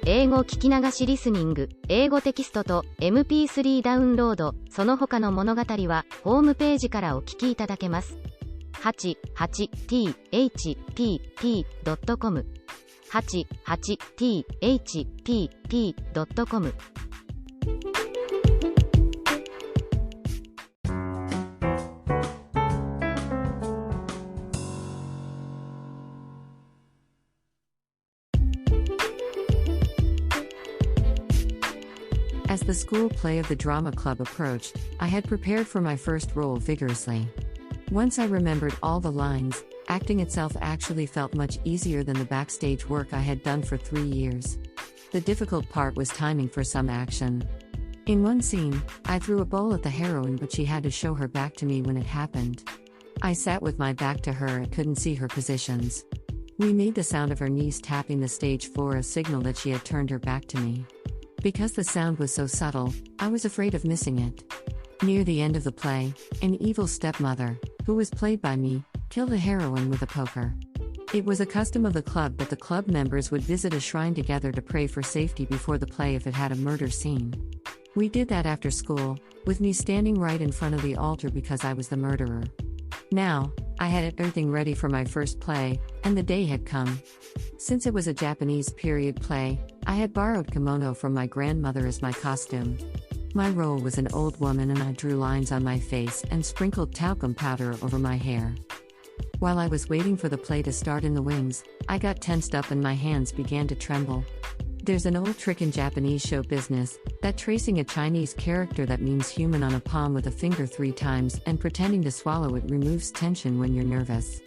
英語聞き流しリスニング、英語テキストと MP3 ダウンロード、その他の物語はホームページからお聞きいただけます。88thpp.com 88thpp.com As the school play of the drama club approached, I had prepared for my first role vigorously. Once I remembered all the lines, acting itself actually felt much easier than the backstage work I had done for 3 years. The difficult part was timing for some action. In one scene, I threw a bowl at the heroine, but she had to show her back to me when it happened. I sat with my back to her and couldn't see her positions. We made the sound of her knees tapping the stage floor a signal that she had turned her back to me. Because the sound was so subtle, I was afraid of missing it. Near the end of the play, an evil stepmother, who was played by me, killed the heroine with a poker. It was a custom of the club that the club members would visit a shrine together to pray for safety before the play if it had a murder scene. We did that after school, with me standing right in front of the altar because I was the murderer. Now, I had everything ready for my first play, and the day had come. Since it was a Japanese period play, I had borrowed kimono from my grandmother as my costume. My role was an old woman and I drew lines on my face and sprinkled talcum powder over my hair. While I was waiting for the play to start in the wings, I got tensed up and my hands began to tremble. There's an old trick in Japanese show business, that tracing a Chinese character that means human on a palm with a finger 3 times and pretending to swallow it removes tension when you're nervous.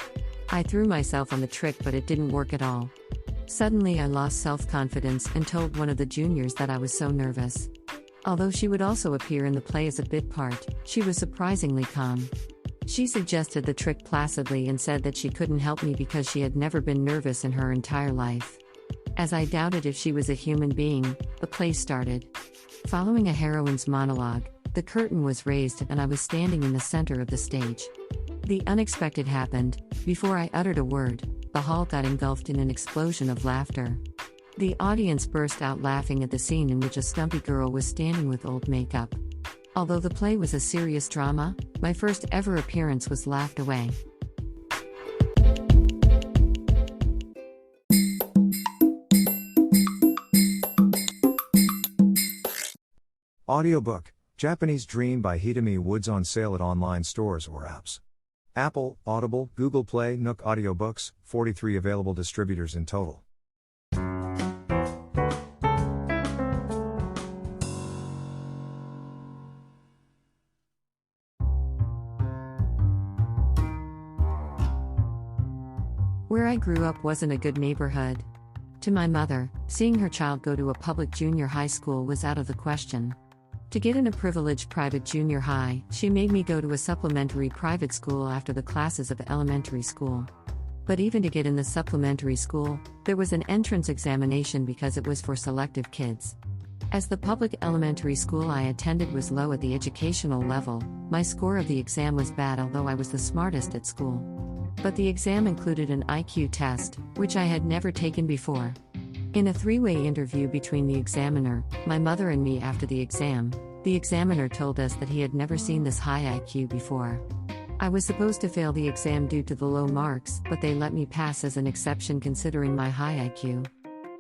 I threw myself on the trick, but it didn't work at all. Suddenly I lost self-confidence and told one of the juniors that I was so nervous. Although she would also appear in the play as a bit part, she was surprisingly calm. She suggested the trick placidly and said that she couldn't help me because she had never been nervous in her entire life. As I doubted if she was a human being, the play started. Following a heroine's monologue, the curtain was raised and I was standing in the center of the stage. The unexpected happened. Before I uttered a word, the hall got engulfed in an explosion of laughter. The audience burst out laughing at the scene in which a stumpy girl was standing with old makeup. Although the play was a serious drama, my first ever appearance was laughed away. Audiobook, Japanese Dream by Hitomi Woods on sale at online stores or apps. Apple, Audible, Google Play, Nook Audiobooks, 43 available distributors in total. Where I grew up wasn't a good neighborhood. To my mother, seeing her child go to a public junior high school was out of the question. To get in a privileged private junior high, she made me go to a supplementary private school after the classes of elementary school. But even to get in the supplementary school, there was an entrance examination because it was for selective kids. As the public elementary school I attended was low at the educational level, my score of the exam was bad, although I was the smartest at school. But the exam included an IQ test, which I had never taken before. In a 3-way interview between the examiner, my mother and me after the examiner told us that he had never seen this high IQ before. I was supposed to fail the exam due to the low marks, but they let me pass as an exception considering my high IQ.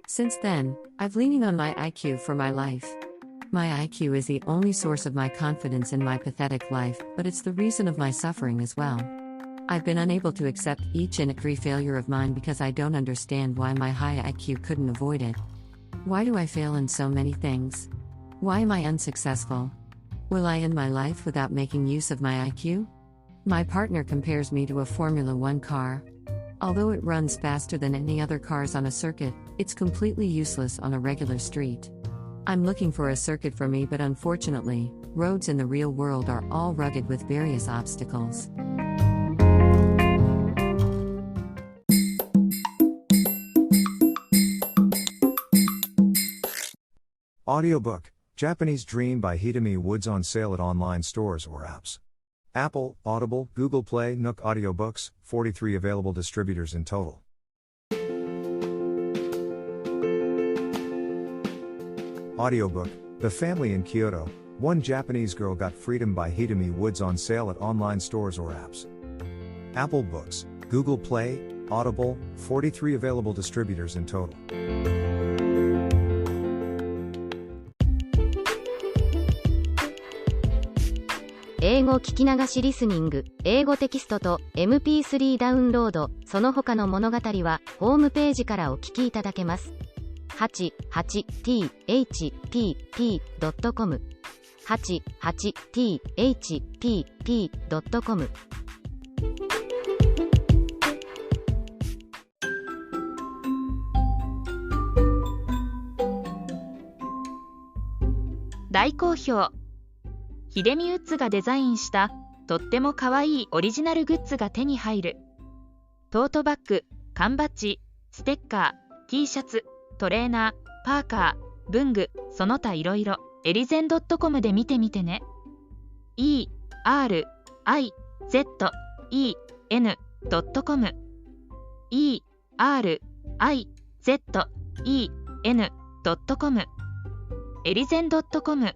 Since then, I've leaning on my IQ for my life. My IQ is the only source of my confidence in my pathetic life, but it's the reason of my suffering as well. I've been unable to accept each and every failure of mine because I don't understand why my high IQ couldn't avoid it. Why do I fail in so many things? Why am I unsuccessful? Will I end my life without making use of my IQ? My partner compares me to a Formula 1 car. Although it runs faster than any other cars on a circuit, it's completely useless on a regular street. I'm looking for a circuit for me, but unfortunately, roads in the real world are all rugged with various obstacles. Audiobook, Japanese Dream by Hitomi Woods on sale at online stores or apps. Apple, Audible, Google Play, Nook Audiobooks, 43 available distributors in total. Audiobook, The Family in Kyoto, One Japanese Girl Got Freedom by Hidemi Woods on sale at online stores or apps. Apple Books, Google Play, Audible, 43 available distributors in total. 英語聞き流しリスニング、英語テキストと MP3 ダウンロード、その他の物語はホームページからお聞きいただけます。88thpp.com 88thpp.com 大好評。秀美ウッズがデザインしたとっても可愛いオリジナルグッズが手に入る。トートバッグ、缶バッジ、ステッカー、T シャツ、トレーナー、パーカー、文具、その他いろいろ、エリゼン .com で見てみてね。erizen.com erizen.com エリゼン .com